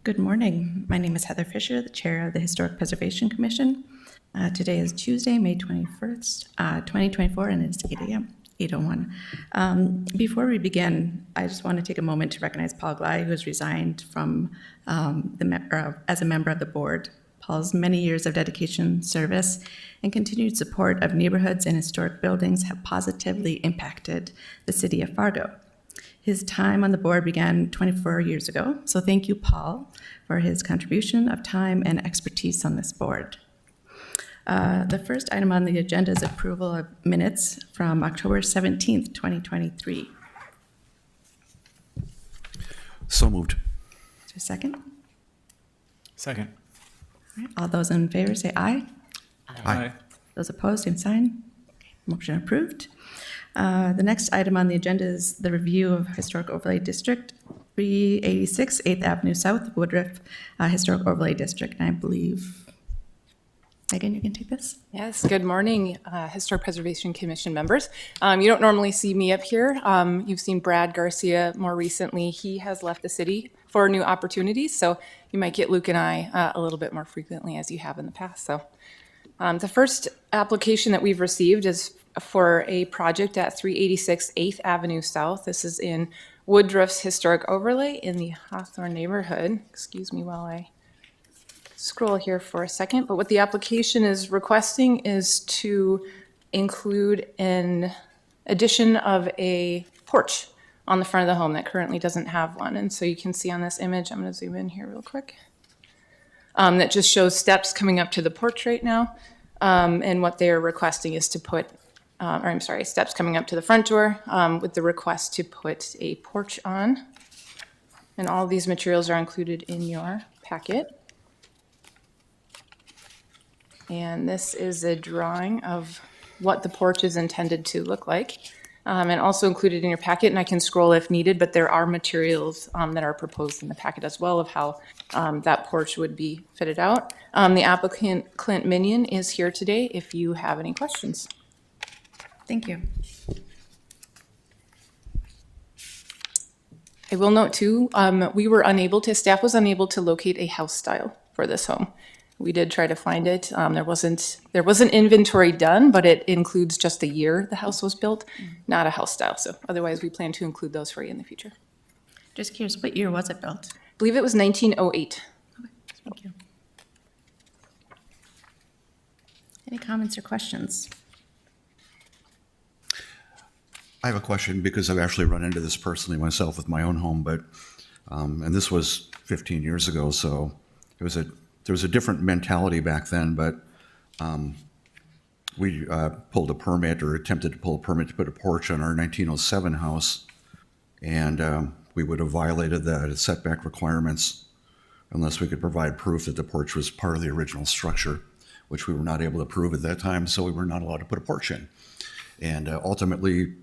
Good morning. My name is Heather Fisher, the Chair of the Historic Preservation Commission. Today is Tuesday, May 21st, 2024, and it's 8 a.m., 8:01. Before we begin, I just want to take a moment to recognize Paul Gley, who has resigned from as a member of the board. Paul's many years of dedication, service, and continued support of neighborhoods and historic buildings have positively impacted the city of Fargo. His time on the board began 24 years ago, so thank you, Paul, for his contribution of time and expertise on this board. The first item on the agenda is approval of minutes from October 17th, 2023. So moved. Is there a second? Second. All right, all those in favor say aye. Aye. Those opposed, same sign. Motion approved. The next item on the agenda is the review of Historic Overlay District 386, 8th Avenue South, Woodruff Historic Overlay District. And I believe, Megan, you can take this? Yes, good morning, Historic Preservation Commission members. You don't normally see me up here. You've seen Brad Garcia more recently. He has left the city for new opportunities, so you might get Luke and I a little bit more frequently as you have in the past. So the first application that we've received is for a project at 386 8th Avenue South. This is in Woodruff's Historic Overlay in the Hawthorne neighborhood. Excuse me while I scroll here for a second. But what the application is requesting is to include an addition of a porch on the front of the home that currently doesn't have one. And so you can see on this image, I'm going to zoom in here real quick, that just shows steps coming up to the porch right now. And what they are requesting is to put steps coming up to the front door with the request to put a porch on. And all of these materials are included in your packet. And this is a drawing of what the porch is intended to look like. And also included in your packet, and I can scroll if needed, but there are materials that are proposed in the packet as well of how that porch would be fitted out. The applicant, Clint Minion, is here today if you have any questions. Thank you. I will note too, staff was unable to locate a house style for this home. We did try to find it. There wasn't inventory done, but it includes just the year the house was built, not a house style. So otherwise, we plan to include those for you in the future. Just curious, what year was it built? I believe it was 1908. Okay, thank you. Any comments or questions? I have a question because I've actually run into this personally myself with my own home, but and this was 15 years ago, so there was a different mentality back then. But we pulled a permit or attempted to pull a permit to put a porch on our 1907 house, and we would have violated the setback requirements unless we could provide proof that the porch was part of the original structure, which we were not able to prove at that time, so we were not allowed to put a porch in. And ultimately,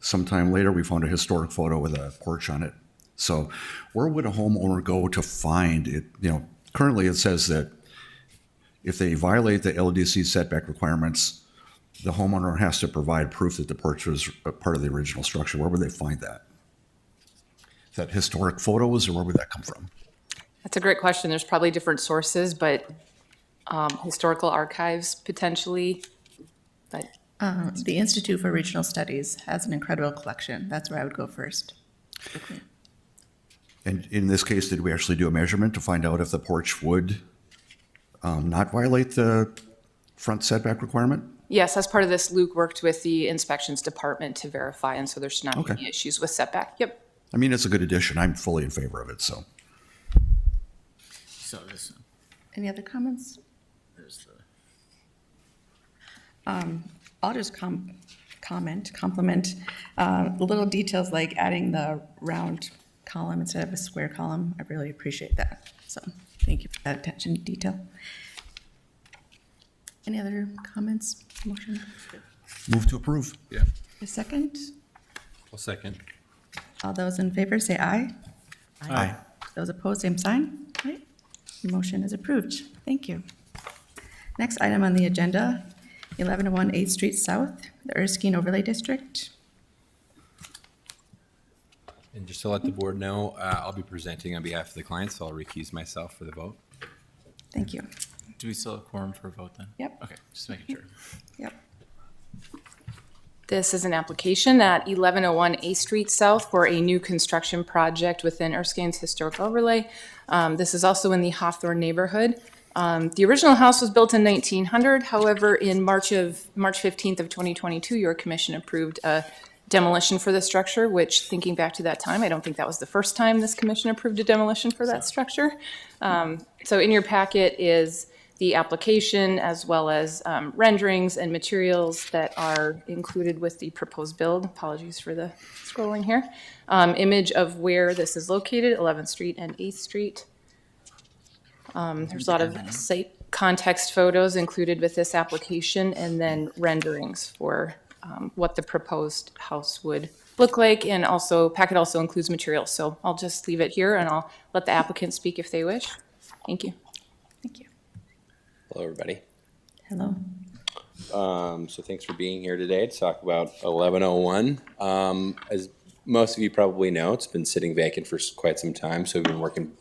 sometime later, we found a historic photo with a porch on it. So where would a homeowner go to find it? Currently it says that if they violate the LDC setback requirements, the homeowner has to provide proof that the porch was a part of the original structure. Where would they find that? Is that historic photos, or where would that come from? That's a great question. There's probably different sources, but historical archives potentially. But The Institute for Regional Studies has an incredible collection. That's where I would go first. Okay. And in this case, did we actually do a measurement to find out if the porch would not violate the front setback requirement? yes, as part of this, Luke worked with the inspections department to verify, and so there should not be Okay. any issues with setback. Yep. I mean, it's a good addition. I'm fully in favor of it, so. So this, Any other comments? there's the, I'll just compliment little details like adding the round column instead of a square column. I really appreciate that. So thank you for that attention to detail. Any other comments? Motion? Move to approve. yeah, A second? I'll second. All those in favor say aye. Aye. Those opposed, same sign. Right. Motion is approved. Thank you. Next item on the agenda, 1101 8th Street South, the Erskine Overlay District. And just to let the board know, I'll be presenting on behalf of the client, so I'll recuse myself for the vote. Thank you. Do we still have quorum for a vote then? Yep. Okay, just making sure. Yep. This is an application at 1101 A Street South for a new construction project within Erskine's historic overlay. This is also in the Hawthorne neighborhood. The original house was built in 1900. However, in March 15th of 2022, your commission approved a demolition for the structure, which, thinking back to that time, I don't think that was the first time this commission approved a demolition for that structure. So in your packet is the application as well as renderings and materials that are included with the proposed build. Apologies for the scrolling here. Image of where this is located, 11th Street and 8th Street. There's a lot of site context photos included with this application, and then renderings for what the proposed house would look like. And also, packet also includes materials. So I'll just leave it here and I'll let the applicant speak if they wish. Thank you. Thank you. Hello, everybody. Hello. So thanks for being here today to talk about 1101. As most of you probably know, it's been sitting vacant for quite some time. So we've been working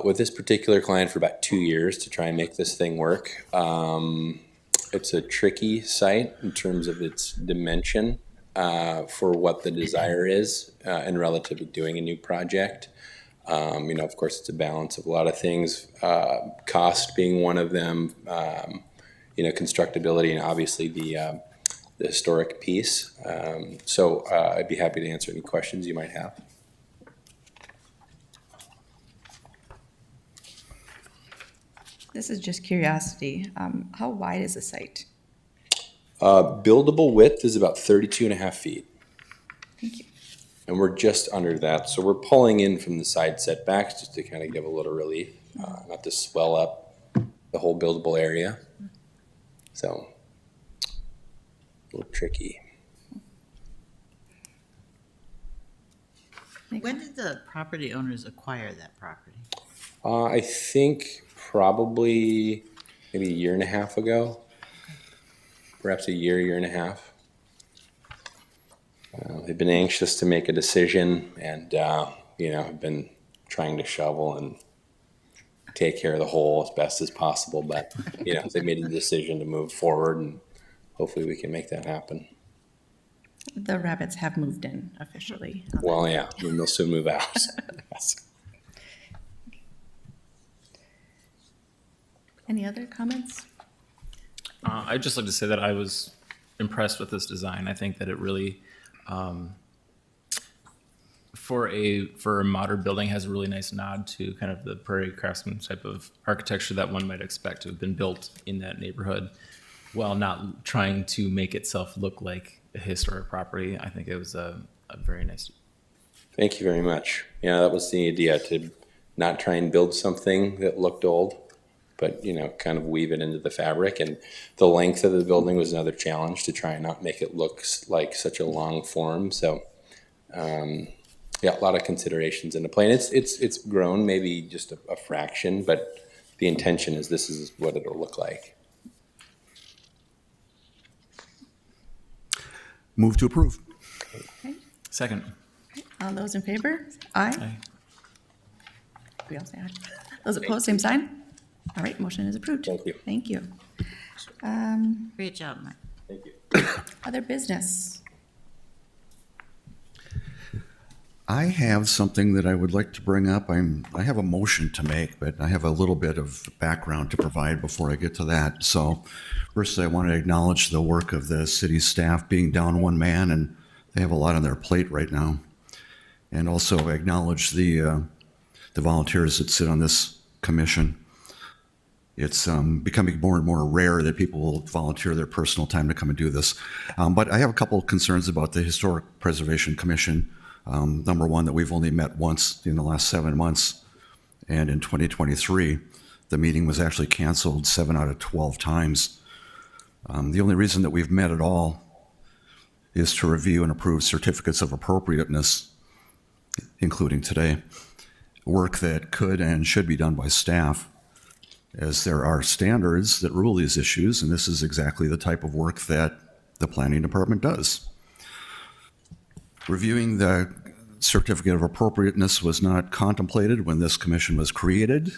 with this particular client for about 2 years to try and make this thing work. It's a tricky site in terms of its dimension for what the desire is and relative to doing a new project. Of course, it's a balance of a lot of things, cost being one of them, constructability, and obviously the historic piece. So I'd be happy to answer any questions you might have. This is just curiosity. How wide is the site? Buildable width is about 32 and a half feet. Thank you. And we're just under that. So we're pulling in from the side setbacks just to kind of give a little relief, not to swell up the whole buildable area. So a little tricky. When did the property owners acquire that property? I think probably maybe a year and a half ago, perhaps a year and a half. They've been anxious to make a decision and, have been trying to shovel and take care of the hole as best as possible. But, they made a decision to move forward, and hopefully we can make that happen. The rabbits have moved in officially. Well, yeah, and they'll soon move out. Yes. Any other comments? I'd just like to say that I was impressed with this design. I think that it really, for a modern building, has a really nice nod to kind of the prairie craftsman type of architecture that one might expect to have been built in that neighborhood, while not trying to make itself look like a historic property. I think it was a very nice. Thank you very much. Yeah, that was the idea, to not try and build something that looked old, but, kind of weave it into the fabric. And the length of the building was another challenge, to try and not make it look like such a long form. So, a lot of considerations into play. And it's grown maybe just a fraction, but the intention is this is what it'll look like. Move to approve. Second. All those in favor? Aye. Aye. We all say aye. Those opposed, same sign. All right, motion is approved. Thank you. Thank you. Great job, Mike. Thank you. Other business? I have something that I would like to bring up. I have a motion to make, but I have a little bit of background to provide before I get to that. So first, I want to acknowledge the work of the city staff being down one man, and they have a lot on their plate right now. And also acknowledge the volunteers that sit on this commission. It's becoming more and more rare that people will volunteer their personal time to come and do this. But I have a couple of concerns about the Historic Preservation Commission. Number one, that we've only met once in the last 7 months. And in 2023, the meeting was actually canceled 7 out of 12 times. The only reason that we've met at all is to review and approve certificates of appropriateness, including today, work that could and should be done by staff, as there are standards that rule these issues, and this is exactly the type of work that the planning department does. Reviewing the certificate of appropriateness was not contemplated when this commission was created,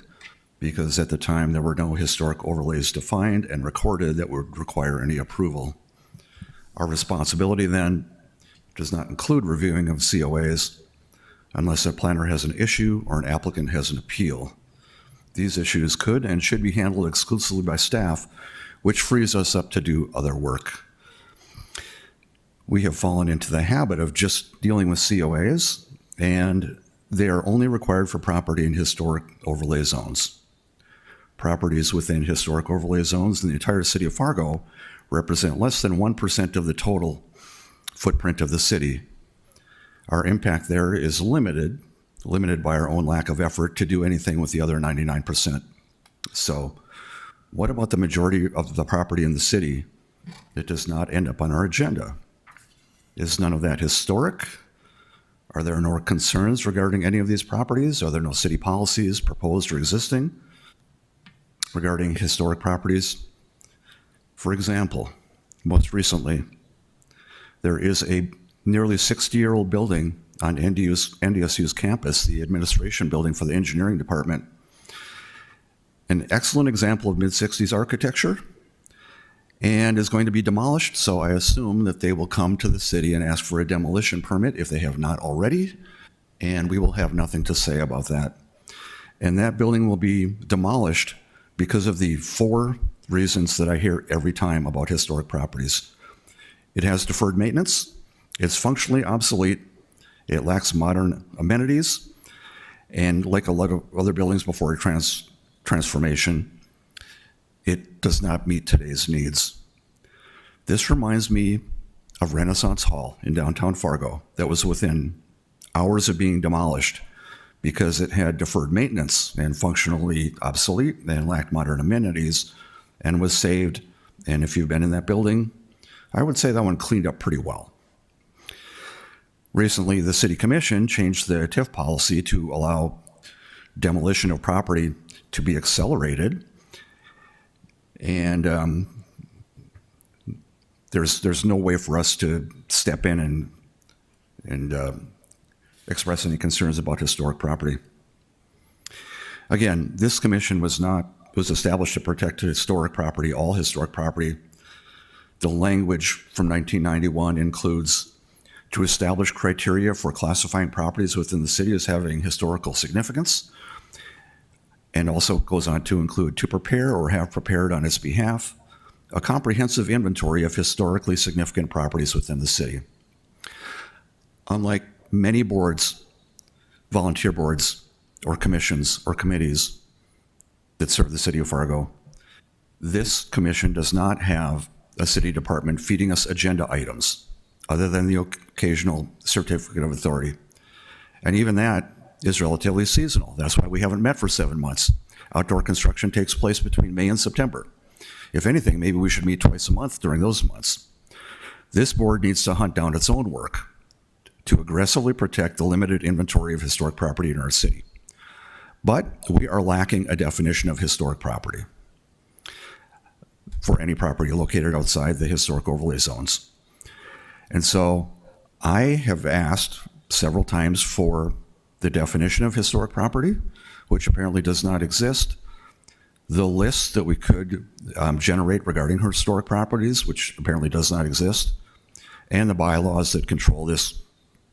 because at the time there were no historic overlays defined and recorded that would require any approval. Our responsibility then does not include reviewing of COAs unless a planner has an issue or an applicant has an appeal. These issues could and should be handled exclusively by staff, which frees us up to do other work. We have fallen into the habit of just dealing with COAs, and they are only required for property in historic overlay zones. Properties within historic overlay zones in the entire city of Fargo represent less than 1% of the total footprint of the city. Our impact there is limited by our own lack of effort to do anything with the other 99%. So what about the majority of the property in the city that does not end up on our agenda? Is none of that historic? Are there no concerns regarding any of these properties? Are there no city policies proposed or existing regarding historic properties? For example, most recently, there is a nearly 60-year-old building on NDSU's campus, the administration building for the engineering department. An excellent example of mid-60s architecture, and is going to be demolished, so I assume that they will come to the city and ask for a demolition permit if they have not already, and we will have nothing to say about that. And that building will be demolished because of the 4 reasons that I hear every time about historic properties. It has deferred maintenance, it's functionally obsolete, it lacks modern amenities, and like a lot of other buildings before transformation, it does not meet today's needs. This reminds me of Renaissance Hall in downtown Fargo that was within hours of being demolished because it had deferred maintenance and functionally obsolete and lacked modern amenities and was saved. And if you've been in that building, I would say that one cleaned up pretty well. Recently, the City Commission changed the TIF policy to allow demolition of property to be accelerated. And there's no way for us to step in and express any concerns about historic property. Again, this commission was established to protect historic property, all historic property. The language from 1991 includes to establish criteria for classifying properties within the city as having historical significance, and also goes on to include to prepare or have prepared on its behalf a comprehensive inventory of historically significant properties within the city. Unlike many boards, volunteer boards, or commissions or committees that serve the city of Fargo, this commission does not have a city department feeding us agenda items other than the occasional certificate of authority. And even that is relatively seasonal. That's why we haven't met for 7 months. Outdoor construction takes place between May and September. If anything, maybe we should meet twice a month during those months. This board needs to hunt down its own work to aggressively protect the limited inventory of historic property in our city. But we are lacking a definition of historic property for any property located outside the historic overlay zones. And so I have asked several times for the definition of historic property, which apparently does not exist, the list that we could generate regarding historic properties, which apparently does not exist, and the bylaws that control this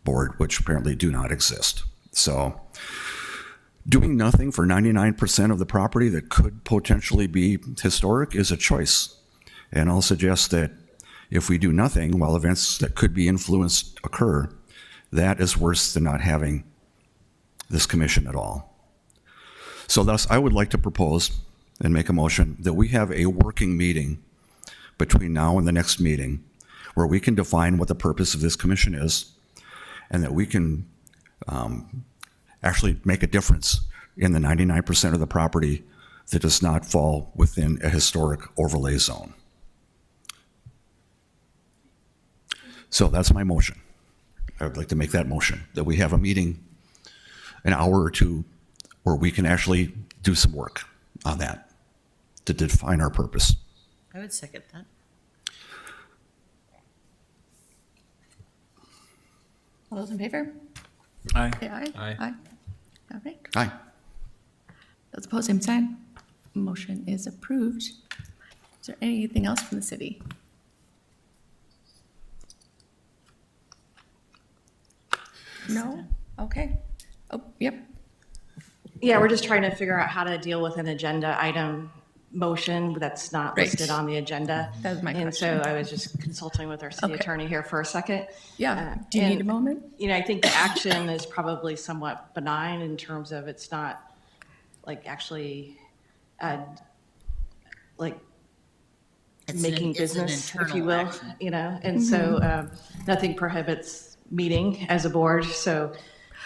board, which apparently do not exist. So doing nothing for 99% of the property that could potentially be historic is a choice. And I'll suggest that if we do nothing while events that could be influenced occur, that is worse than not having this commission at all. So thus, I would like to propose and make a motion that we have a working meeting between now and the next meeting where we can define what the purpose of this commission is and that we can actually make a difference in the 99% of the property that does not fall within a historic overlay zone. So that's my motion. I would like to make that motion, that we have a meeting an hour or two where we can actually do some work on that to define our purpose. I would second that. All those in favor? Aye. say aye. Aye. All right. Aye. Those opposed, same sign. Motion is approved. Is there anything else from the city? No? Okay. Oh, yep. Yeah, we're just trying to figure out how to deal with an agenda item motion that's not Right. listed on the agenda. That was my And so question. I was just consulting with our city Okay. attorney here for a second. Yeah. Do you need a and- moment? You know, I think the action is probably somewhat benign in terms of it's not like actually, like It's making it's an business, if internal you will, action. you know? And so nothing prohibits meeting as a board. So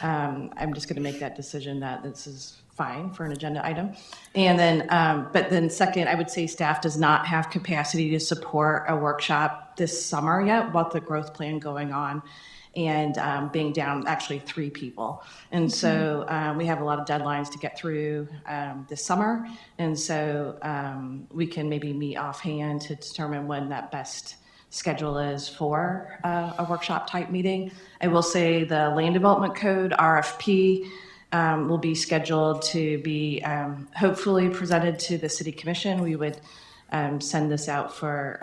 I'm just going to make that decision that this is fine for an agenda item. And then, but then second, I would say staff does not have capacity to support a workshop this summer yet with the growth plan going on and being down actually 3 people. And so we have a lot of deadlines to get through this summer. And so we can maybe meet offhand to determine when that best schedule is for a workshop type meeting. I will say the Land Development Code RFP will be scheduled to be hopefully presented to the City Commission. We would send this out for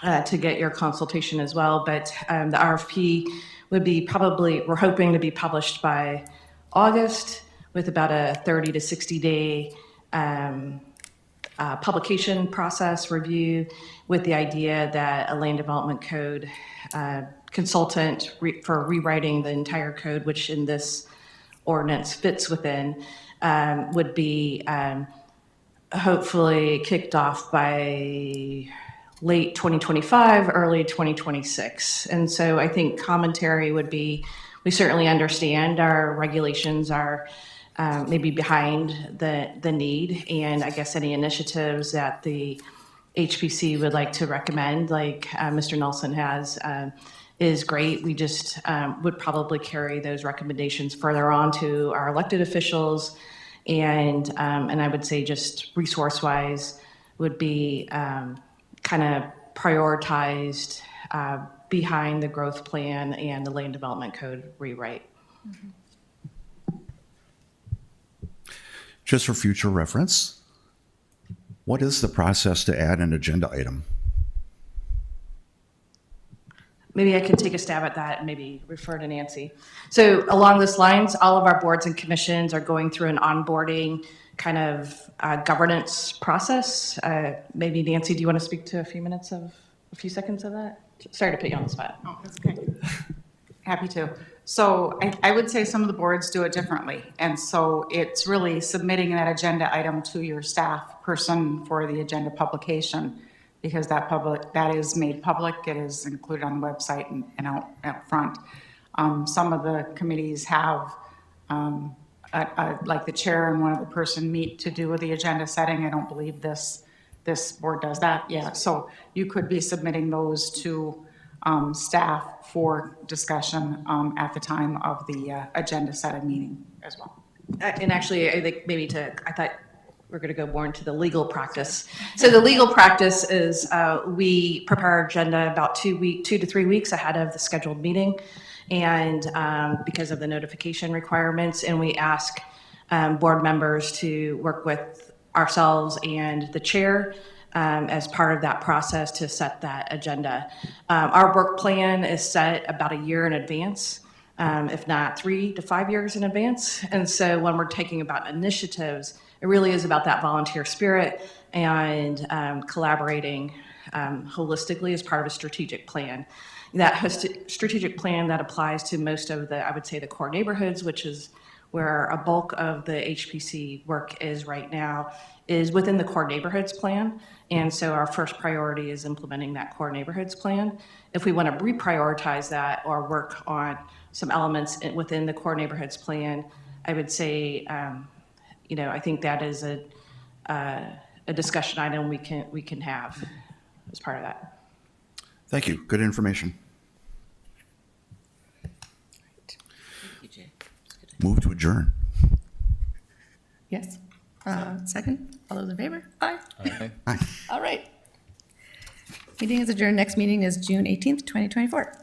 to get your consultation as well. But the RFP would be probably, we're hoping to be published by August with about a 30 to 60 day publication process review with the idea that a land development code consultant for rewriting the entire code, which in this ordinance fits within, would be hopefully kicked off by late 2025, early 2026. And so I think commentary would be, we certainly understand our regulations are maybe behind the need, and I guess any initiatives that the HPC would like to recommend, like Mr. Nelson has, is great. We just would probably carry those recommendations further on to our elected officials, and I would say just resource-wise would be kind of prioritized behind the growth plan and the land development code rewrite. Just for future reference, what is the process to add an agenda item? Maybe I can take a stab at that and maybe refer to Nancy. So along those lines, all of our boards and commissions are going through an onboarding kind of governance process. Maybe Nancy, do you want to speak to a few seconds of that? Sorry to put you on the spot. Oh, that's okay. Happy to. So I would say some of the boards do it differently. And so it's really submitting that agenda item to your staff person for the agenda publication, because that is made public. It is included on the website and out front. Some of the committees have like the chair and one other person meet to do with the agenda setting. I don't believe this board does that yet. So you could be submitting those to staff for discussion at the time of the agenda setting meeting as well. And actually, I think I thought we're going to go more into the legal practice. So the legal practice is we prepare our agenda about 2 to 3 weeks ahead of the scheduled meeting, and because of the notification requirements, and we ask board members to work with ourselves and the chair as part of that process to set that agenda. Our work plan is set about a year in advance, if not 3 to 5 years in advance. And so when we're taking about initiatives, it really is about that volunteer spirit and collaborating holistically as part of a strategic plan. That strategic plan that applies to most of the, I would say, the core neighborhoods, which is where a bulk of the HPC work is right now, is within the core neighborhoods plan. And so our first priority is implementing that core neighborhoods plan. If we want to reprioritize that or work on some elements within the core neighborhoods plan, I would say, I think that is a discussion item we can have as part of that. Thank you. Good information. Thank you, Jay. Move to adjourn. Yes. Second? All those in favor? Aye. Okay. Aye. All right. Meeting is adjourned. Next meeting is June 18th, 2024.